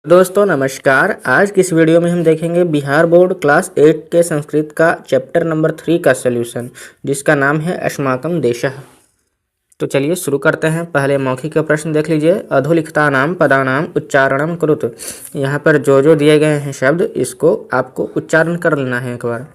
दोस्तों नमस्कार। आज की इस वीडियो में हम देखेंगे बिहार बोर्ड क्लास 8 के संस्कृत का चैप्टर नंबर 3 का सॉल्यूशन, जिसका नाम है अस्माकं देशः। तो चलिए शुरू करते हैं। पहले मौखिक का प्रश्न देख लीजिए। अधोलिखितानां पदानां उच्चारणं कुरुत। यहाँ पर जो दिए गए हैं शब्द, इसको आपको उच्चारण कर लेना है एक बार,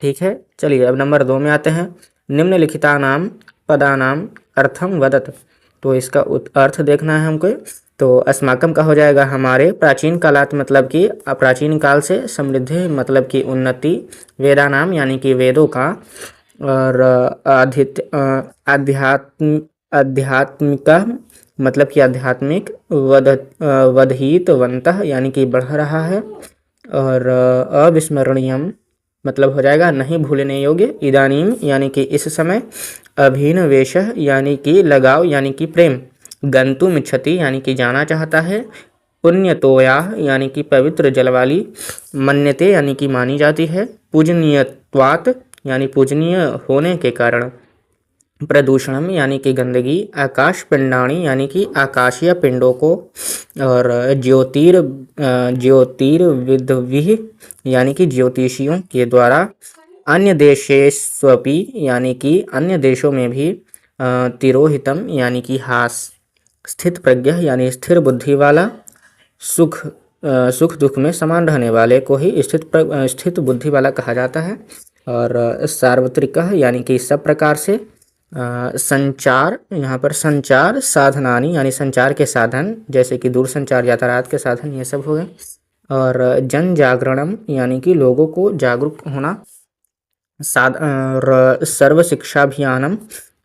ठीक है। चलिए अब नंबर 2 में आते हैं। निम्नलिखितानां पदानां अर्थं वदत। तो इसका अर्थ देखना है हमको। तो अस्माकम का हो जाएगा हमारे, प्राचीन कालात मतलब कि प्राचीन काल से, समृद्धि मतलब कि उन्नति, वेदानाम यानी कि वेदों का, और आध्यात्मिका मतलब कि आध्यात्मिक, वधहीतवन्तः यानी कि बढ़ रहा है, और अविस्मरणीयम मतलब हो जाएगा नहीं भूलने योग्य, इदानीम यानी कि इस समय, अभिनवेशः यानी कि लगाव यानी कि प्रेम, गंतुम इच्छति यानी कि जाना चाहता है, पुण्यतोया यानी कि पवित्र जल वाली, मन्यते यानी कि मानी जाती है, पूजनीयत्वात् यानी पूजनीय होने के कारण, प्रदूषणम यानी कि गंदगी, आकाश पिंडाणी यानी कि आकाशीय पिंडों को, और ज्योतिर्विद्भिः यानी कि ज्योतिषियों के द्वारा, अन्य देशेष्वपि यानी कि अन्य देशों में भी, तिरोहितम यानी कि हास, स्थित प्रज्ञ यानी स्थिर बुद्धि वाला, सुख दुख में समान रहने वाले को ही स्थित बुद्धि वाला कहा जाता है, और सार्वत्रिक यानी कि सब प्रकार से, संचार यहाँ पर संचार साधनानी यानी संचार के साधन, जैसे कि दूरसंचार यातायात के साधन, ये सब हो गए, और जन जागरणम यानी कि लोगों को जागरूक होना, और सर्व शिक्षाभियानम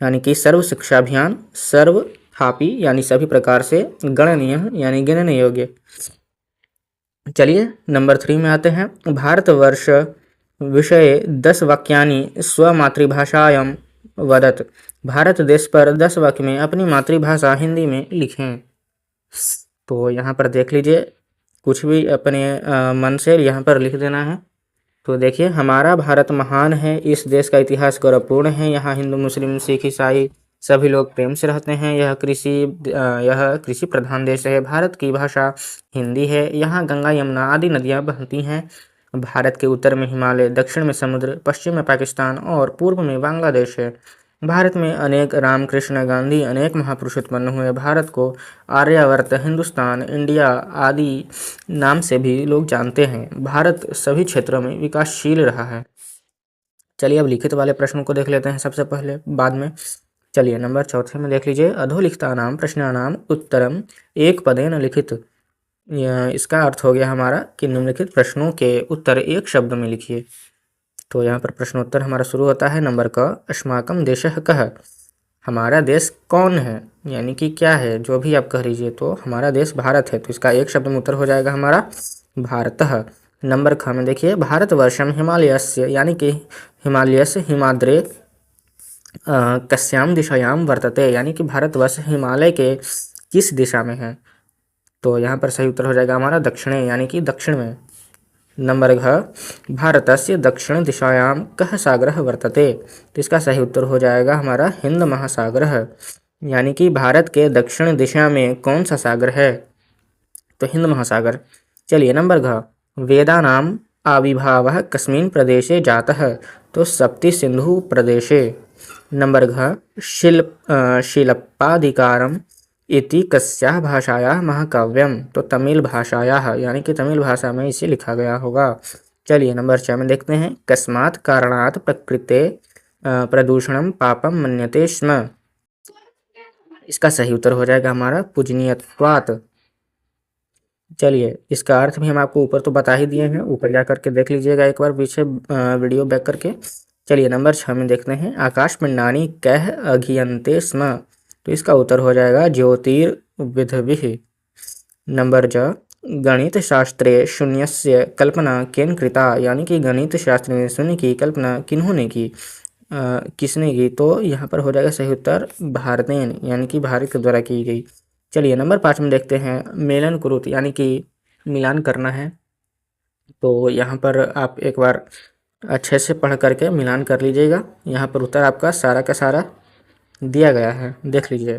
यानी कि सर्व शिक्षा अभियान, सर्व थापी यानी सभी प्रकार से, गणनीय यानी गिनने योग्य। चलिए नंबर 3 में आते हैं। भारतवर्ष विषये 10 वाक्यानि स्वमातृभाषायां वदत। भारत देश पर 10 वाक्य में अपनी मातृभाषा हिंदी में लिखें। तो यहाँ पर देख लीजिए, कुछ भी अपने मन से यहाँ पर लिख देना है। तो देखिए, हमारा भारत महान है, इस देश का इतिहास गौरवपूर्ण है, यहाँ हिंदू मुस्लिम सिख ईसाई सभी लोग प्रेम से रहते हैं, यह कृषि प्रधान देश है, भारत की भाषा हिंदी है, यहाँ गंगा यमुना आदि नदियाँ बहती हैं, भारत के उत्तर में हिमालय, दक्षिण में समुद्र, पश्चिम में पाकिस्तान और पूर्व में बांग्लादेश है, भारत में अनेक रामकृष्ण गांधी अनेक महापुरुष उत्पन्न हुए, भारत को आर्यावर्त, हिंदुस्तान, इंडिया आदि नाम से भी लोग जानते हैं, भारत सभी क्षेत्रों में विकासशील रहा है। चलिए अब लिखित वाले प्रश्नों को देख लेते हैं सबसे पहले, बाद में। चलिए नंबर 4 में देख लीजिए। अधोलिखितानां प्रश्नानां उत्तरम एक पदेन लिखित। इसका अर्थ हो गया हमारा कि निम्नलिखित प्रश्नों के उत्तर एक शब्द में लिखिए। तो यहाँ पर प्रश्नोत्तर हमारा शुरू होता है नंबर क, अस्माकं देशः कः। हमारा देश कौन है, यानी कि क्या है, जो भी आप कह लीजिए। तो हमारा देश भारत है, तो इसका एक शब्द में उत्तर हो जाएगा हमारा भारतः। नंबर ख में देखिए, भारतवर्षम हिमालयस्य यानी कि हिमालयस्य हिमाद्रे कस्याम दिशायां वर्तते, यानी कि भारतवर्ष हिमालय के किस दिशा में है। तो यहाँ पर सही उत्तर हो जाएगा हमारा दक्षिणे यानी कि दक्षिण में। नंबर घ, भारतस्य दक्षिण दिशायां कः सागरः वर्तते। तो इसका सही उत्तर हो जाएगा हमारा हिंद महासागरः, यानी कि भारत के दक्षिण दिशा में कौन सा सागर है, तो हिंद महासागर। चलिए नंबर घ, वेदानाम आविर्भावः कस्मिन् प्रदेशे जातः। तो सप्ति सिंधु प्रदेशे। नंबर घ, शिल्पाधिकारम इति कस्याः भाषायाः महाकाव्यम। तो तमिल भाषायाः यानी कि तमिल भाषा में इसे लिखा गया होगा। चलिए नंबर 6 में देखते हैं। कस्मात् कारणात् प्रकृते प्रदूषणम पापम मन्यते स्म। इसका सही उत्तर हो जाएगा हमारा पूजनीयत्वात्। चलिए इसका अर्थ भी हम आपको ऊपर तो बता ही दिए हैं, ऊपर जा करके देख लीजिएगा एक बार पीछे वीडियो बैक करके। चलिए नंबर 6 में देखते हैं। आकाश पिंडानी कः अघियन्ते स्म। तो इसका उत्तर हो जाएगा ज्योतिर्विद्भिः। नंबर ज, गणित शास्त्रे शून्यस्य कल्पना केन कृता, यानी कि गणित शास्त्र में शून्य की कल्पना किन्होंने की, किसने की। तो यहाँ पर हो जाएगा सही उत्तर भारतेन, यानी कि भारत के द्वारा की गई। चलिए नंबर 5 में देखते हैं। मेलन कुरुत यानी कि मिलान करना है। तो यहाँ पर आप एक बार अच्छे से पढ़ करके मिलान कर लीजिएगा। यहाँ पर उत्तर आपका सारा का सारा दिया गया है, देख लीजिए।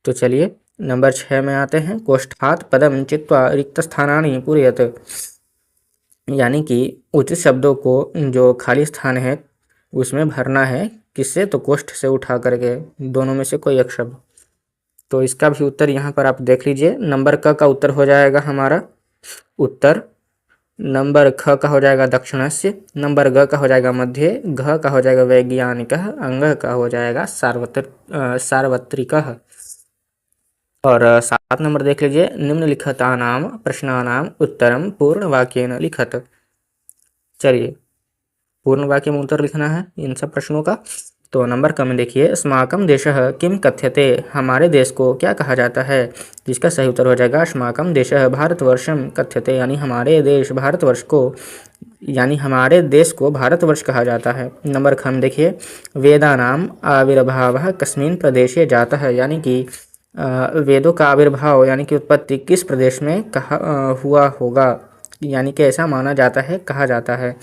तो चलिए नंबर 6 में आते हैं, कोष्ठात् पदम चित्वा रिक्त स्थानानि पूरयत, यानी कि उचित शब्दों को जो खाली स्थान है उसमें भरना है, किससे, तो कोष्ठ से उठा करके, दोनों में से कोई एक शब्द। तो इसका भी उत्तर यहाँ पर आप देख लीजिए। नंबर क का उत्तर हो जाएगा हमारा उत्तर, नंबर ख का हो जाएगा दक्षिणस्य, नंबर ग का हो जाएगा मध्य, घ का हो जाएगा वैज्ञानिक, अंग का हो जाएगा सार्वत्रिकः। और 7 नंबर देख लीजिए, निम्नलिखितानां प्रश्नानाम् उत्तरं पूर्णवाक्येन लिखत। चलिए पूर्ण वाक्य में उत्तर लिखना है इन सब प्रश्नों का। तो नंबर क में देखिए, अस्माकं देशः किं कथ्यते, हमारे देश को क्या कहा जाता है, जिसका सही उत्तर हो जाएगा अस्माकं देशः भारतवर्षं कथ्यते, यानी हमारे देश भारतवर्ष को, यानी हमारे देश को भारतवर्ष कहा जाता है। नंबर ख में देखिए, वेदानाम आविर्भावः कस्मिन् प्रदेशे जातः, यानी कि वेदों का आविर्भाव यानी कि उत्पत्ति किस प्रदेश में हुआ होगा, यानी कि ऐसा माना जाता है, कहा जाता है।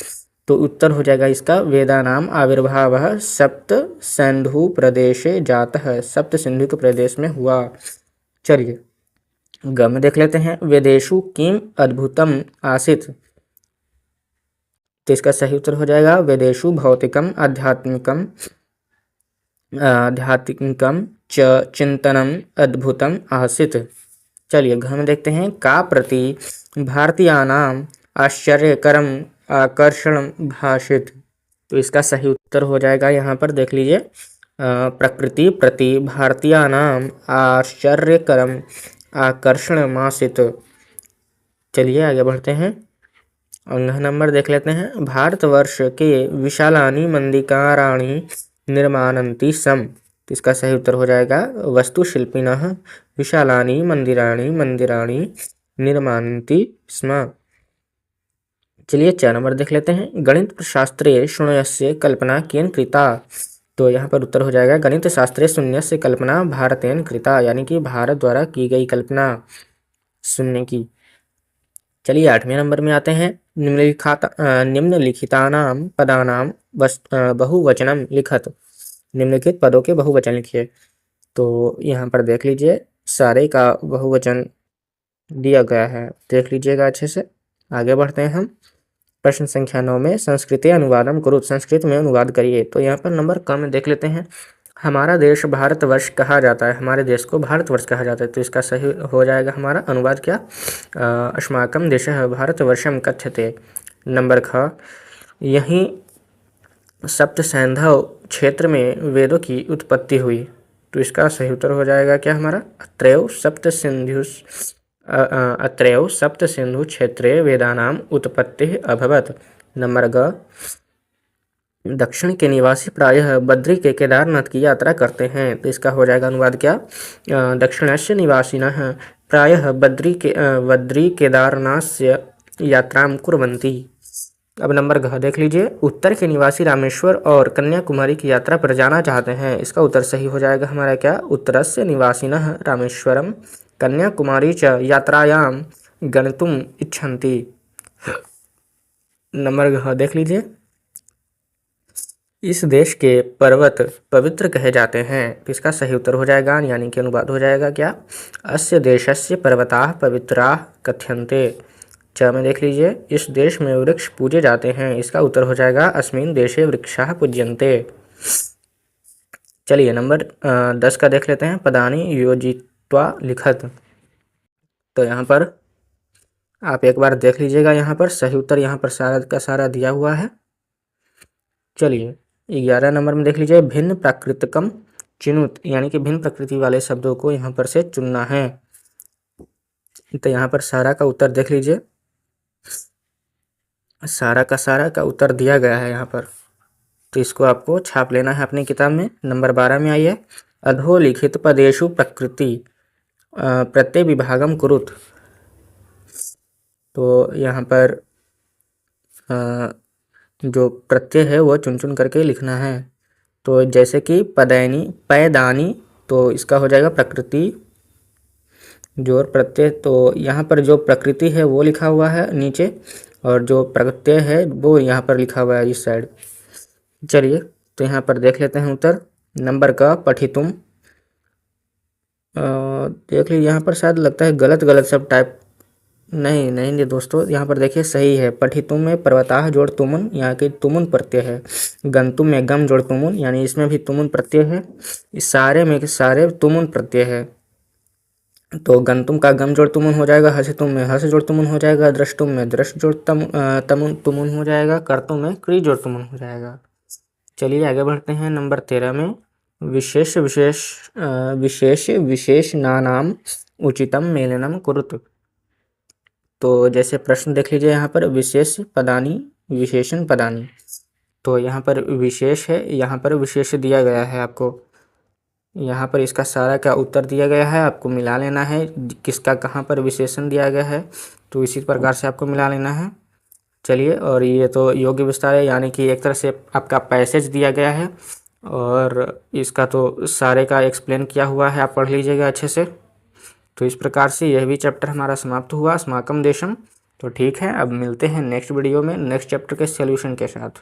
तो उत्तर हो जाएगा इसका वेदानाम आविर्भावः सप्त सिंधु प्रदेशे जातः, सप्त सिंधु के प्रदेश में हुआ। चलिए ग में देख लेते हैं, वेदेषु किम अद्भुतम आसीत्, तो इसका सही उत्तर हो जाएगा वेदेषु भौतिकम आध्यात्मिकम च चिंतनम अद्भुतम आसीत्। चलिए घ में देखते हैं, का प्रति भारतीयानाम आश्चर्यकरम आकर्षण भाषित, तो इसका सही उत्तर हो जाएगा यहाँ पर देख लीजिए, प्रकृति प्रति भारतीयानाम आश्चर्यकरम आकर्षण मासित। चलिए आगे बढ़ते हैं, अंग नंबर देख लेते हैं, भारतवर्ष के विशालानि मंदिराणि निर्माणन्ति सम, तो इसका सही उत्तर हो जाएगा वस्तुशिल्पिनः विशालानि मंदिराणि निर्माणन्ति स्म। चलिए 4 नंबर देख लेते हैं, गणित शास्त्रे शून्यस्य कल्पना केन कृता, तो यहाँ पर उत्तर हो जाएगा गणित शास्त्रे शून्यस्य कल्पना भारतेन कृता, यानी कि भारत द्वारा की गई कल्पना शून्य की। चलिए 8वें नंबर में आते हैं, निम्नलिखितानां पदानां बहुवचनम लिखत, निम्नलिखित पदों के बहुवचन लिखिए। तो यहाँ पर देख लीजिए सारे का बहुवचन दिया गया है, देख लीजिएगा अच्छे से। आगे बढ़ते हैं हम, प्रश्न संख्या 9 में, संस्कृते अनुवादम कुरुत, संस्कृत में अनुवाद करिए। तो यहाँ पर नंबर क में देख लेते हैं, हमारा देश भारतवर्ष कहा जाता है, हमारे देश को भारतवर्ष कहा जाता है, तो इसका सही हो जाएगा हमारा अनुवाद क्या, अस्माकं देशः भारतवर्षं कथ्यते। नंबर ख, यहीं सप्त सिंधु क्षेत्र में वेदों की उत्पत्ति हुई, तो इसका सही उत्तर हो जाएगा क्या हमारा, अत्रैव सप्त सिंधु क्षेत्रे वेदानाम उत्पत्तिः अभवत्। नंबर ग, दक्षिण के निवासी प्रायः बद्री के केदारनाथ की यात्रा करते हैं, तो इसका हो जाएगा अनुवाद क्या, दक्षिणस्य निवासिनः प्रायः बद्री केदारनाथस्य यात्रां कुर्वन्ति। अब नंबर घ देख लीजिए, उत्तर के निवासी रामेश्वर और कन्याकुमारी की यात्रा पर जाना चाहते हैं, इसका उत्तर सही हो जाएगा हमारा क्या, उत्तरस्य निवासिनः रामेश्वरम कन्याकुमारी च यात्रायां गन्तुम् इच्छन्ति। नंबर घ देख लीजिए, इस देश के पर्वत पवित्र कहे जाते हैं, तो इसका सही उत्तर हो जाएगा, यानी कि अनुवाद हो जाएगा क्या, अस्य देशस्य पर्वताः पवित्राः कथ्यन्ते। च में देख लीजिए, इस देश में वृक्ष पूजे जाते हैं, इसका उत्तर हो जाएगा अस्मिन् देशे वृक्षाः पूज्यन्ते। चलिए नंबर 10 का देख लेते हैं, पदानि योजित्वा लिखत, तो यहाँ पर आप एक बार देख लीजिएगा, यहाँ पर सही उत्तर यहाँ पर सारा का सारा दिया हुआ है। चलिए 11 नंबर में देख लीजिए, भिन्न प्राकृतिकम चिनुत, यानी कि भिन्न प्रकृति वाले शब्दों को यहाँ पर से चुनना है, तो यहाँ पर सारा का उत्तर देख लीजिए, सारा का उत्तर दिया गया है यहाँ पर, तो इसको आपको छाप लेना है अपनी किताब में। नंबर 12 में आइए, अधोलिखित पदेषु प्रकृति प्रत्यय विभागम कुरुत, तो यहाँ पर जो प्रत्यय है वो चुन चुन करके लिखना है। तो जैसे कि पैदानी, तो इसका हो जाएगा प्रकृति जोर प्रत्यय, तो यहाँ पर जो प्रकृति है वो लिखा हुआ है नीचे, और जो प्रत्यय है वो यहाँ पर लिखा हुआ है इस साइड। चलिए तो यहाँ पर देख लेते हैं उत्तर। नंबर का, पठितुम देख लीजिए यहाँ पर शायद लगता है गलत गलत सब टाइप, नहीं नहीं नहीं दोस्तों, यहाँ पर देखिए सही है। पठितुम में पर्वताह जोड़ तुमुन, यहाँ की तुमुन प्रत्यय है। गंतुम में गम जोड़ तुमुन, यानी इसमें भी तुमुन प्रत्यय है। इस सारे में सारे तुमुन प्रत्यय है। तो गंतुम का गम जोड़ तुमुन हो जाएगा, हसितुम में हस जोड़ तुमुन हो जाएगा, द्रष्टुम में दृष्ट जोड़ तमुन तुमुन हो जाएगा, कर्तुम में क्री जोड़ तुमुन हो जाएगा। चलिए आगे बढ़ते हैं नंबर 13 में। विशेष विशेष विशेष विशेषणानाम उचितम मेलनम कुरुत। तो जैसे प्रश्न देख लीजिए यहाँ पर, विशेष पदानी विशेषण पदानी। तो यहाँ पर विशेष है, यहाँ पर विशेष दिया गया है आपको। यहाँ पर इसका सारा क्या उत्तर दिया गया है, आपको मिला लेना है किसका कहाँ पर विशेषण दिया गया है, तो इसी प्रकार से आपको मिला लेना है। चलिए, और ये तो योग्य विस्तार है, यानी कि एक तरह से आपका पैसेज दिया गया है और इसका तो सारे का एक्सप्लेन किया हुआ है, आप पढ़ लीजिएगा अच्छे से। तो इस प्रकार से यह भी चैप्टर हमारा समाप्त हुआ, अस्माकं देशम। तो ठीक है, अब मिलते हैं नेक्स्ट वीडियो में नेक्स्ट चैप्टर के सॉल्यूशन के साथ।